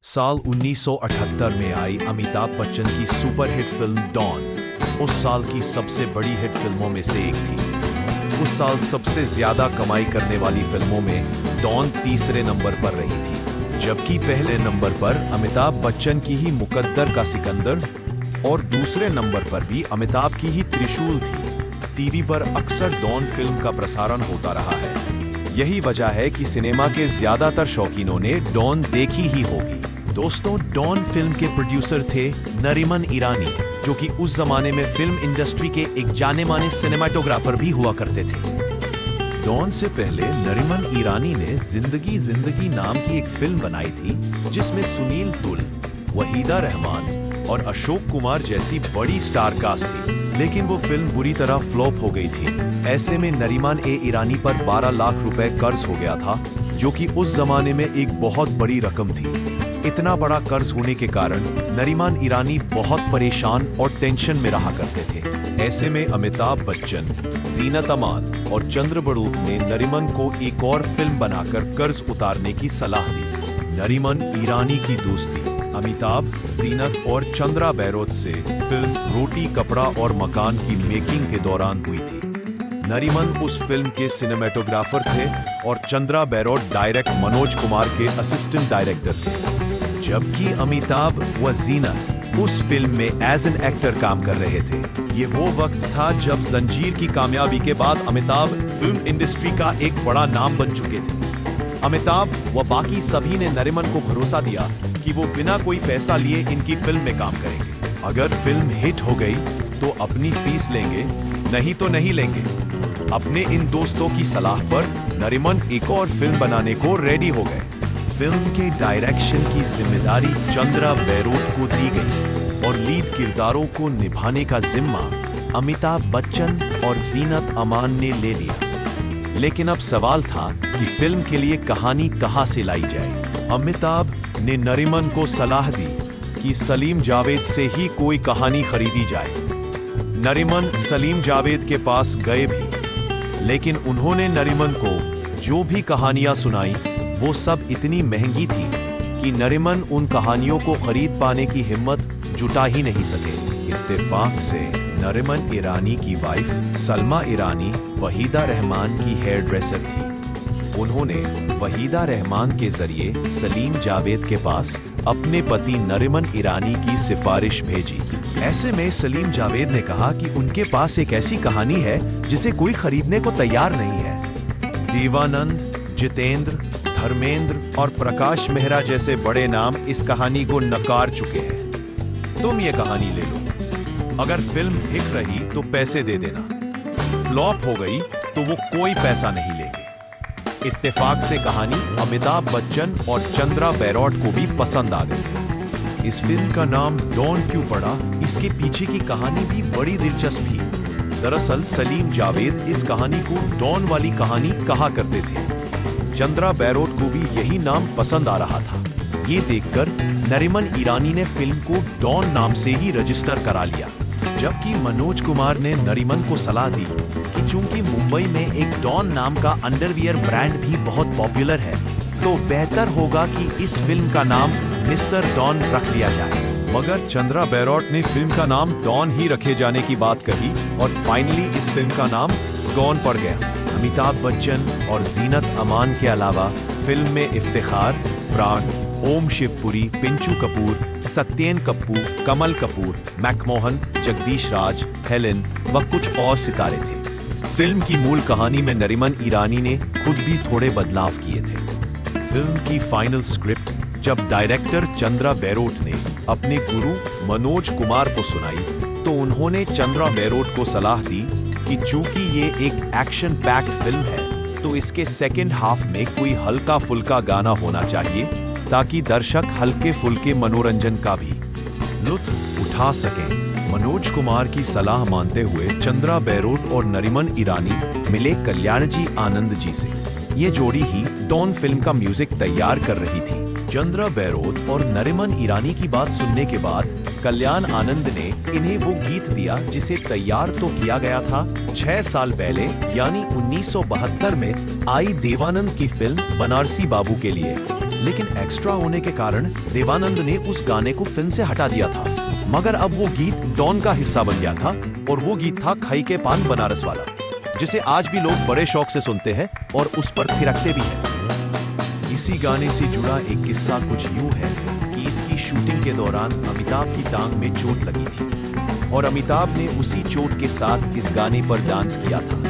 साल 1978 में आई अमिताभ बच्चन की सुपरहिट फिल्म डॉन उस साल की सबसे बड़ी हिट फिल्मों में से एक थी। उस साल सबसे ज्यादा कमाई करने वाली फिल्मों में डॉन तीसरे नंबर पर रही थी, जबकि पहले नंबर पर अमिताभ बच्चन की ही मुकद्दर का सिकंदर और दूसरे नंबर पर भी अमिताभ की ही त्रिशूल थी। टीवी पर अक्सर डॉन फिल्म का प्रसारण होता रहा है। यही वजह है कि सिनेमा के ज्यादातर शौकीनों ने डॉन देखी ही होगी। दोस्तों, डॉन फिल्म के प्रोड्यूसर थे नरीमन ईरानी, जो कि उस जमाने में फिल्म इंडस्ट्री के एक जाने माने सिनेमाटोग्राफर भी हुआ करते थे। डॉन से पहले नरीमन ईरानी ने जिंदगी जिंदगी नाम की एक फिल्म बनाई थी, जिसमें सुनील तुल, वहीदा रहमान और अशोक कुमार जैसी बड़ी स्टार कास्ट थी, लेकिन वो फिल्म बुरी तरह फ्लॉप हो गई थी। ऐसे में नरीमन ईरानी पर 12 लाख रुपए कर्ज हो गया था, जो कि उस जमाने में एक बहुत बड़ी रकम थी। इतना बड़ा कर्ज होने के कारण नरीमन ईरानी बहुत परेशान और टेंशन में रहा करते थे। ऐसे में अमिताभ बच्चन, जीनत अमान और चंद्र बड़ूक ने नरीमन को एक और फिल्म बनाकर कर्ज उतारने की सलाह दी। नरीमन ईरानी की दोस्ती अमिताभ, जीनत और चंद्रा बैरोत से फिल्म रोटी कपड़ा और मकान की मेकिंग के दौरान हुई थी। नरीमन उस फिल्म के सिनेमेटोग्राफर थे और चंद्रा बैरोट डायरेक्ट मनोज कुमार के असिस्टेंट डायरेक्टर थे, जबकि अमिताभ व जीनत उस फिल्म में एज एन एक्टर काम कर रहे थे। ये वो वक्त था जब जंजीर की कामयाबी के बाद अमिताभ फिल्म इंडस्ट्री का एक बड़ा नाम बन चुके थे। अमिताभ व बाकी सभी ने नरीमन को भरोसा दिया कि वो बिना कोई पैसा लिए इनकी फिल्म में काम करेंगे। अगर फिल्म हिट हो गई तो अपनी फीस लेंगे, नहीं तो नहीं लेंगे। अपने इन दोस्तों की सलाह पर नरीमन एक और फिल्म बनाने को रेडी हो गए। फिल्म के डायरेक्शन की जिम्मेदारी चंद्रा बैरोट को दी गई और लीड किरदारों को निभाने का जिम्मा अमिताभ बच्चन और जीनत अमान ने ले लिया। लेकिन अब सवाल था कि फिल्म के लिए कहानी कहां से लाई जाए। अमिताभ ने नरीमन को सलाह दी कि सलीम जावेद से ही कोई कहानी खरीदी जाए। नरीमन सलीम जावेद के पास गए भी, लेकिन उन्होंने नरीमन को जो भी कहानियां सुनाई वो सब इतनी महंगी थी कि नरीमन उन कहानियों को खरीद पाने की हिम्मत जुटा ही नहीं सके। इत्तेफाक से नरीमन ईरानी की वाइफ सलमा ईरानी वहीदा रहमान की हेयर ड्रेसर थी। उन्होंने वहीदा रहमान के जरिए सलीम जावेद के पास अपने पति नरीमन ईरानी की सिफारिश भेजी। ऐसे में सलीम जावेद ने कहा कि उनके पास एक ऐसी कहानी है जिसे कोई खरीदने को तैयार नहीं है। देवानंद, जितेंद्र, धर्मेंद्र और प्रकाश मेहरा जैसे बड़े नाम इस कहानी को नकार चुके हैं। तुम ये कहानी ले लो। अगर फिल्म हिट रही तो पैसे दे देना, फ्लॉप हो गई तो वो कोई पैसा नहीं लेंगे। इत्तेफाक से कहानी अमिताभ बच्चन और चंद्रा बैरोट को भी पसंद आ गई। इस फिल्म का नाम डॉन क्यों पड़ा, इसके पीछे की कहानी भी बड़ी दिलचस्प थी। दरअसल सलीम जावेद इस कहानी को डॉन वाली कहानी कहा करते थे। चंद्रा बैरोट को भी यही नाम पसंद आ रहा था। ये देखकर नरीमन ईरानी ने फिल्म को डॉन नाम से ही रजिस्टर करा लिया, जबकि मनोज कुमार ने नरीमन को सलाह दी कि चूंकि मुंबई में एक डॉन नाम का अंडरवियर ब्रांड भी बहुत पॉपुलर है, तो बेहतर होगा कि इस फिल्म का नाम मिस्टर डॉन रख लिया जाए। मगर चंद्रा बैरोट ने फिल्म का नाम डॉन ही रखे जाने की बात कही और फाइनली इस फिल्म का नाम डॉन पड़ गया। अमिताभ बच्चन और जीनत अमान के अलावा फिल्म में इफ्तिखार, प्राण, ओम शिवपुरी, पिंचू कपूर, सत्येन कप्पू, कमल कपूर, मैकमोहन, जगदीश राज, हेलेन व कुछ और सितारे थे। फिल्म की मूल कहानी में नरीमन ईरानी ने खुद भी थोड़े बदलाव किए थे। फिल्म की फाइनल स्क्रिप्ट जब डायरेक्टर चंद्रा बैरोट ने अपने गुरु मनोज कुमार को सुनाई, तो उन्होंने चंद्रा बैरोट को सलाह दी कि चूंकि ये एक एक्शन पैक्ड फिल्म है, तो इसके सेकंड हाफ में कोई हल्का फुल्का गाना होना चाहिए, ताकि दर्शक हल्के फुल्के मनोरंजन का भी लुत्फ उठा सकें। मनोज कुमार की सलाह मानते हुए चंद्रा बैरोट और नरीमन ईरानी मिले कल्याण जी आनंद जी से। ये जोड़ी ही डॉन फिल्म का म्यूजिक तैयार कर रही थी। चंद्रा बैरोट और नरीमन ईरानी की बात सुनने के बाद कल्याण आनंद ने इन्हें वो गीत दिया जिसे तैयार तो किया गया था 6 साल पहले, यानी 1972 में आई देवानंद की फिल्म बनारसी बाबू के लिए। लेकिन एक्स्ट्रा होने के कारण देवानंद ने उस गाने को फिल्म से हटा दिया था। मगर अब वो गीत डॉन का हिस्सा बन गया था और वो गीत था खई के पान बनारस वाला, जिसे आज भी लोग बड़े शौक से सुनते हैं और उस पर थिरकते भी हैं। इसी गाने से जुड़ा एक किस्सा कुछ यूं है कि इसकी शूटिंग के दौरान अमिताभ की टांग में चोट लगी थी और अमिताभ ने उसी चोट के साथ इस गाने पर डांस किया था।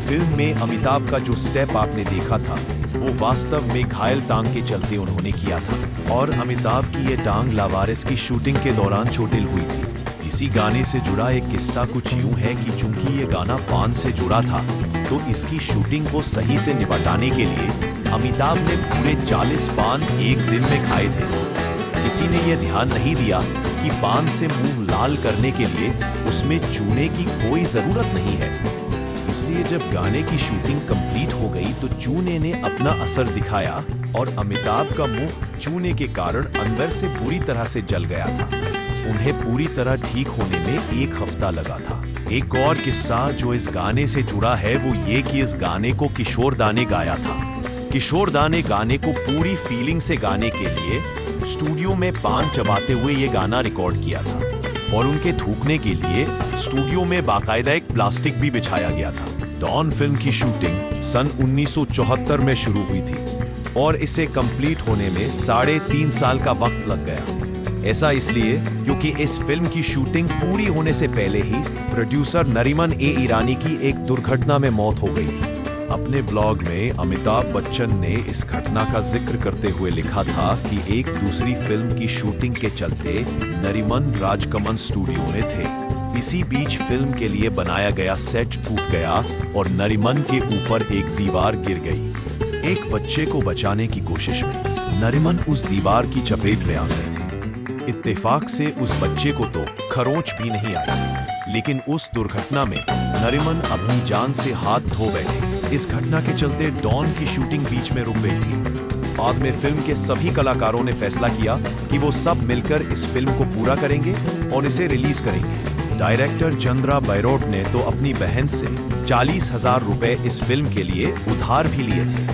फिल्म में अमिताभ का जो स्टेप आपने देखा था वो वास्तव में घायल टांग के चलते उन्होंने किया था और अमिताभ की ये टांग लावारिस की शूटिंग के दौरान चोटिल हुई थी। इसी गाने से जुड़ा एक किस्सा कुछ यूं है कि चूंकि ये गाना पान से जुड़ा था तो इसकी शूटिंग को सही से निपटाने के लिए अमिताभ ने पूरे 40 पान एक दिन में खाए थे। किसी ने यह ध्यान नहीं दिया कि पान से मुंह लाल करने के लिए उसमें चूने की कोई जरूरत नहीं है। इसलिए जब गाने की शूटिंग कंप्लीट हो गई तो चूने ने अपना असर दिखाया और अमिताभ का मुंह चूने के कारण अंदर से बुरी तरह से जल गया था। उन्हें पूरी तरह ठीक होने में 1 हफ्ता लगा था। एक और किस्सा जो इस गाने से जुड़ा है वो ये कि इस गाने को किशोर दा ने गाया था। किशोर दा ने गाने को पूरी फीलिंग से गाने के लिए स्टूडियो में पान चबाते हुए ये गाना रिकॉर्ड किया था और उनके थूकने के लिए स्टूडियो में बाकायदा एक प्लास्टिक भी बिछाया गया था। डॉन फिल्म की शूटिंग सन 1974 में शुरू हुई थी और इसे कंप्लीट होने में 3.5 साल का वक्त लग गया। ऐसा इसलिए क्योंकि इस फिल्म की शूटिंग पूरी होने से पहले ही प्रोड्यूसर नरीमन ए ईरानी की एक दुर्घटना में मौत हो गई थी। अपने ब्लॉग में अमिताभ बच्चन ने इस घटना का जिक्र करते हुए लिखा था कि एक दूसरी फिल्म की शूटिंग के चलते नरीमन राजकमल स्टूडियो में थे। इसी बीच फिल्म के लिए बनाया गया सेट टूट गया और नरीमन के ऊपर एक दीवार गिर गई। एक बच्चे को बचाने की कोशिश में नरीमन उस दीवार की चपेट में आ गए थे। इत्तेफाक से उस बच्चे को तो खरोंच भी नहीं आई, लेकिन उस दुर्घटना में नरीमन अपनी जान से हाथ धो बैठे। इस घटना के चलते डॉन की शूटिंग बीच में रुक गई थी। बाद में फिल्म के सभी कलाकारों ने फैसला किया कि वो सब मिलकर इस फिल्म को पूरा करेंगे और इसे रिलीज करेंगे। डायरेक्टर चंद्रा बैरोट ने तो अपनी बहन से 40,000 रुपए इस फिल्म के लिए उधार भी लिए थे।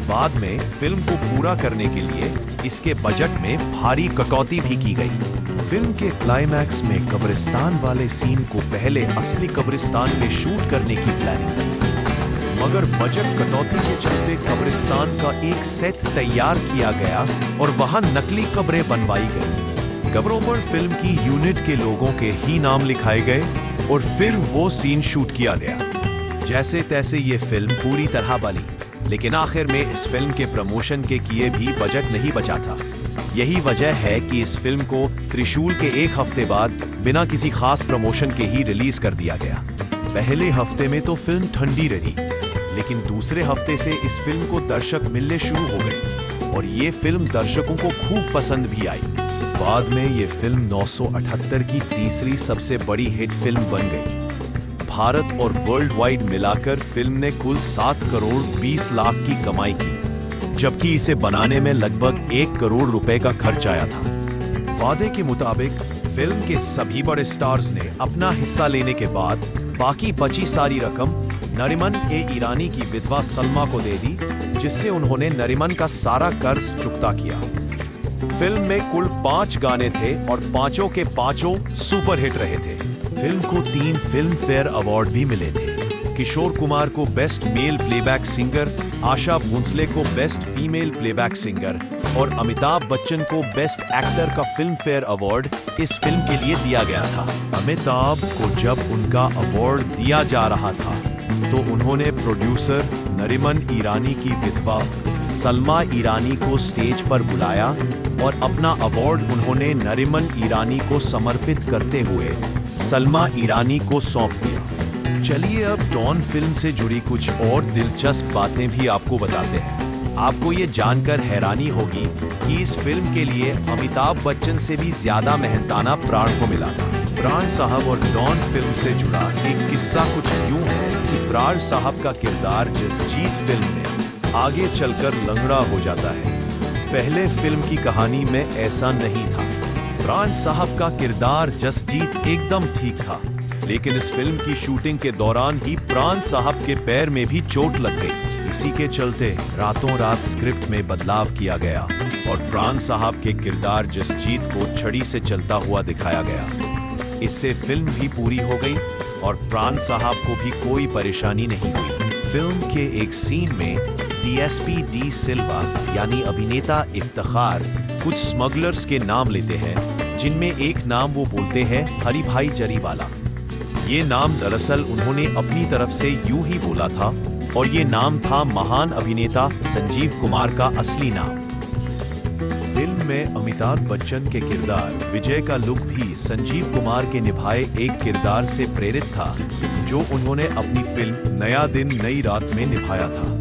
बाद में फिल्म को पूरा करने के लिए इसके बजट में भारी कटौती भी की गई। फिल्म के क्लाइमैक्स में कब्रिस्तान वाले सीन को पहले असली कब्रिस्तान में शूट करने की प्लानिंग थी, मगर बजट कटौती के चलते कब्रिस्तान का एक सेट तैयार किया गया और वहां नकली कब्रें बनवाई गई। कब्रों पर फिल्म की यूनिट के लोगों के ही नाम लिखाए गए और फिर वो सीन शूट किया गया। जैसे तैसे ये फिल्म पूरी तरह बनी, लेकिन आखिर में इस फिल्म के प्रमोशन के किए भी बजट नहीं बचा था। यही वजह है कि इस फिल्म को त्रिशूल के 1 हफ्ते बाद बिना किसी खास प्रमोशन के ही रिलीज कर दिया गया। पहले हफ्ते में तो फिल्म ठंडी रही, लेकिन दूसरे हफ्ते से इस फिल्म को दर्शक मिलने शुरू हो गए और ये फिल्म दर्शकों को खूब पसंद भी आई। बाद में ये फिल्म 978 की तीसरी सबसे बड़ी हिट फिल्म बन गई। भारत और वर्ल्ड वाइड मिलाकर फिल्म ने कुल 7 करोड़ 20 लाख की कमाई की, जबकि इसे बनाने में लगभग 1 करोड़ रुपए का खर्च आया था। वादे के मुताबिक फिल्म के सभी बड़े स्टार्स ने अपना हिस्सा लेने के बाद बाकी बची सारी रकम नरीमन ए ईरानी की विधवा सलमा को दे दी, जिससे उन्होंने नरीमन का सारा कर्ज चुकता किया। फिल्म में कुल 5 गाने थे और पांचों के पांचों सुपरहिट रहे थे। फिल्म को 3 फिल्म फेयर अवार्ड भी मिले थे। किशोर कुमार को best male playback singer, Asha Bhosle को बेस्ट फीमेल प्लेबैक सिंगर और अमिताभ बच्चन को बेस्ट एक्टर का फिल्म फेयर अवार्ड इस फिल्म के लिए दिया गया था। अमिताभ को जब उनका अवार्ड दिया जा रहा था तो उन्होंने प्रोड्यूसर नरीमन ईरानी की विधवा सलमा ईरानी को स्टेज पर बुलाया और अपना अवार्ड उन्होंने नरीमन ईरानी को समर्पित करते हुए सलमा ईरानी को सौंप दिया। चलिए अब डॉन फिल्म से जुड़ी कुछ और दिलचस्प बातें भी आपको बताते हैं। आपको ये जानकर हैरानी होगी कि इस फिल्म के लिए अमिताभ बच्चन से भी ज्यादा मेहनताना प्राण को मिला था। प्राण साहब और डॉन फिल्म से जुड़ा एक किस्सा कुछ यूं है कि प्राण साहब का किरदार जसजीत फिल्म में आगे चलकर लंगड़ा हो जाता है। पहले फिल्म की कहानी में ऐसा नहीं था। प्राण साहब का किरदार जसजीत एकदम ठीक था, लेकिन इस फिल्म की शूटिंग के दौरान ही प्राण साहब के पैर में भी चोट लग गई। इसी के चलते रातों रात स्क्रिप्ट में बदलाव किया गया और प्राण साहब के किरदार जसजीत को छड़ी से चलता हुआ दिखाया गया। इससे फिल्म भी पूरी हो गई और प्राण साहब को भी कोई परेशानी नहीं हुई। फिल्म के एक सीन में डीएसपी डी सिल्वा यानी अभिनेता इफ्तिखार कुछ स्मगलर्स के नाम लेते हैं, जिनमें एक नाम वो बोलते हैं हरी भाई जरीवाला। ये नाम दरअसल उन्होंने अपनी तरफ से यूं ही बोला था और ये नाम था महान अभिनेता संजीव कुमार का असली नाम। फिल्म में अमिताभ बच्चन के किरदार विजय का लुक भी संजीव कुमार के निभाए एक किरदार से प्रेरित था, जो उन्होंने अपनी फिल्म नया दिन नई रात में निभाया था।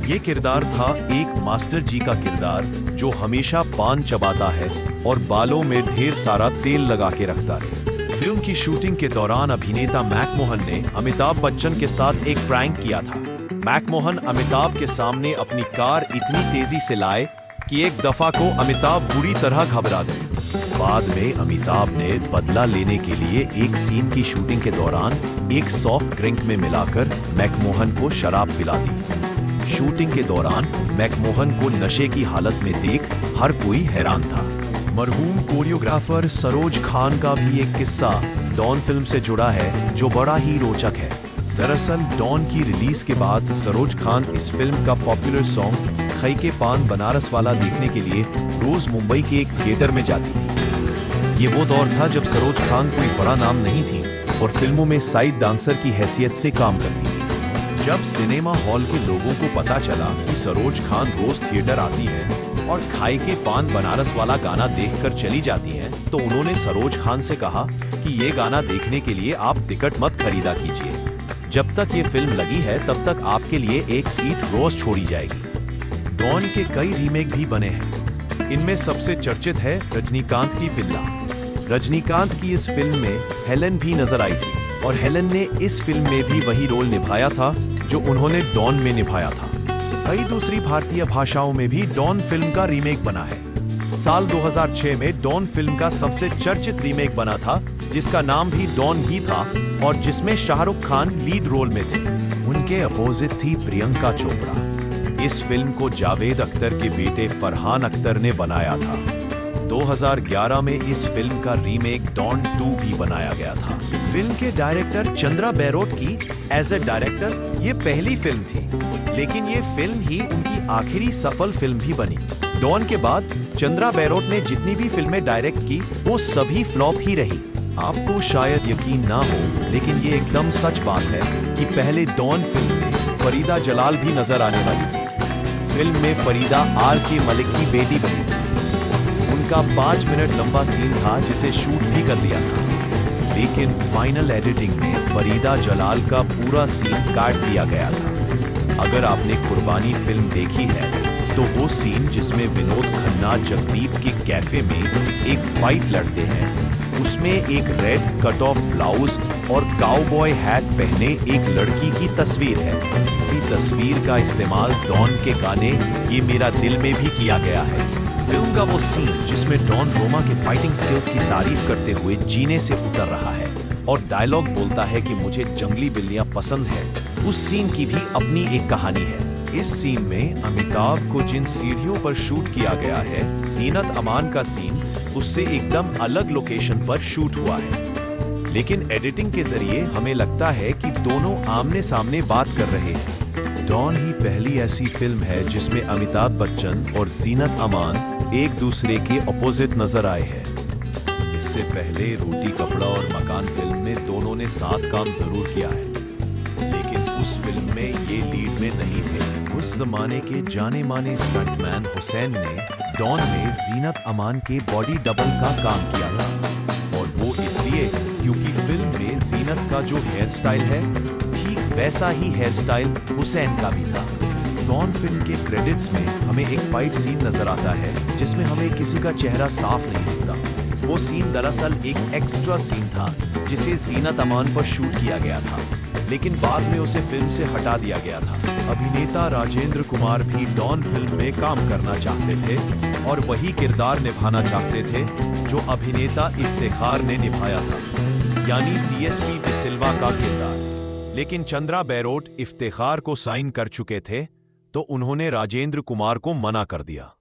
ये किरदार था एक मास्टर जी का किरदार जो हमेशा पान चबाता है और बालों में ढेर सारा तेल लगा के रखता है। फिल्म की शूटिंग के दौरान अभिनेता मैकमोहन ने अमिताभ बच्चन के साथ एक प्रैंक किया था। मैकमोहन अमिताभ के सामने अपनी कार इतनी तेजी से लाए कि एक दफा को अमिताभ बुरी तरह घबरा गए। बाद में अमिताभ ने बदला लेने के लिए एक सीन की शूटिंग के दौरान एक सॉफ्ट ड्रिंक में मिलाकर मैकमोहन को शराब पिला दी। शूटिंग के दौरान मैकमोहन को नशे की हालत में देख हर कोई हैरान था। मरहूम कोरियोग्राफर सरोज खान का भी एक किस्सा डॉन फिल्म से जुड़ा है जो बड़ा ही रोचक है। दरअसल डॉन की रिलीज के बाद सरोज खान इस फिल्म का पॉपुलर सॉन्ग खई के पान बनारस वाला देखने के लिए रोज मुंबई के एक थिएटर में जाती थी। ये वो दौर था जब सरोज खान कोई बड़ा नाम नहीं थी और फिल्मों में साइड डांसर की हैसियत से काम करती थी। जब सिनेमा हॉल के लोगों को पता चला कि सरोज खान रोज थिएटर आती है और खाई के पान बनारस वाला गाना देखकर चली जाती हैं, तो उन्होंने सरोज खान से कहा कि ये गाना देखने के लिए आप टिकट मत खरीदा कीजिए। जब तक ये फिल्म लगी है तब तक आपके लिए एक सीट रोज छोड़ी जाएगी। डॉन के कई रीमेक भी बने हैं। इनमें सबसे चर्चित है रजनीकांत की पिल्ला। रजनीकांत की इस फिल्म में हेलन भी नजर आई थी और हेलन ने इस फिल्म में भी वही रोल निभाया था जो उन्होंने डॉन में निभाया था। कई दूसरी भारतीय भाषाओं में भी डॉन फिल्म का रीमेक बना है। साल 2006 में डॉन फिल्म का सबसे चर्चित रीमेक बना था, जिसका नाम भी डॉन ही था और जिसमें शाहरुख खान लीड रोल में थे। उनके अपोजिट थी प्रियंका चोपड़ा। इस फिल्म को जावेद अख्तर के बेटे फरहान अख्तर ने बनाया था। 2011 में इस फिल्म का रीमेक डॉन 2 भी बनाया गया था। फिल्म के डायरेक्टर चंद्रा बैरोट की एज ए डायरेक्टर ये पहली फिल्म थी, लेकिन ये फिल्म ही उनकी आखिरी सफल फिल्म भी बनी। डॉन के बाद चंद्रा बैरोट ने जितनी भी फिल्में डायरेक्ट की वो सभी फ्लॉप ही रही। आपको शायद यकीन ना हो, लेकिन ये एकदम सच बात है कि पहले डॉन फिल्म में फरीदा जलाल भी नजर आने वाली थी। फिल्म में फरीदा R.K. मलिक की बेटी बनी थी। उनका 5 मिनट लंबा सीन था जिसे शूट भी कर लिया था, लेकिन फाइनल एडिटिंग में फरीदा जलाल का पूरा सीन काट दिया गया था। अगर आपने कुर्बानी फिल्म देखी है तो वो सीन जिसमें विनोद खन्ना जगदीप के कैफे में एक फाइट लड़ते हैं, उसमें एक रेड कट ऑफ ब्लाउज और काउबॉय हैट पहने एक लड़की की तस्वीर है। इसी तस्वीर का इस्तेमाल डॉन के गाने ये मेरा दिल में भी किया गया है। फिल्म का वो सीन जिसमें डॉन रोमा के फाइटिंग स्किल्स की तारीफ करते हुए जीने से उतर रहा है और डायलॉग बोलता है कि मुझे जंगली बिल्लियां पसंद है, उस सीन की भी अपनी एक कहानी है। इस सीन में अमिताभ को जिन सीढ़ियों पर शूट किया गया है, जीनत अमान का सीन उससे एकदम अलग लोकेशन पर शूट हुआ है, लेकिन एडिटिंग के जरिए हमें लगता है कि दोनों आमने सामने बात कर रहे हैं। डॉन ही पहली ऐसी फिल्म है जिसमें अमिताभ बच्चन और जीनत अमान एक दूसरे के अपोजिट नजर आए हैं। इससे पहले रोटी कपड़ा और मकान फिल्म में दोनों ने साथ काम जरूर किया है, लेकिन उस फिल्म में ये लीड में नहीं थे। उस जमाने के जाने माने स्टंटमैन हुसैन ने डॉन में जीनत अमान के बॉडी डबल का काम किया था, और वो इसलिए क्योंकि फिल्म में जीनत का जो हेयर स्टाइल है ठीक वैसा ही हेयर स्टाइल हुसैन का भी था। डॉन फिल्म के क्रेडिट्स में हमें एक फाइट सीन नजर आता है जिसमें हमें किसी का चेहरा साफ नहीं दिखता। वो सीन दरअसल एक एक्स्ट्रा सीन था जिसे जीनत अमान पर शूट किया गया था, लेकिन बाद में उसे फिल्म से हटा दिया गया था। अभिनेता राजेंद्र कुमार भी डॉन फिल्म में काम करना चाहते थे और वही किरदार निभाना चाहते थे जो अभिनेता इफ्तिखार ने निभाया था, यानी डीएसपी डी सिल्वा का किरदार। लेकिन चंद्रा बैरोट इफ्तिखार को साइन कर चुके थे तो उन्होंने राजेंद्र कुमार को मना कर दिया।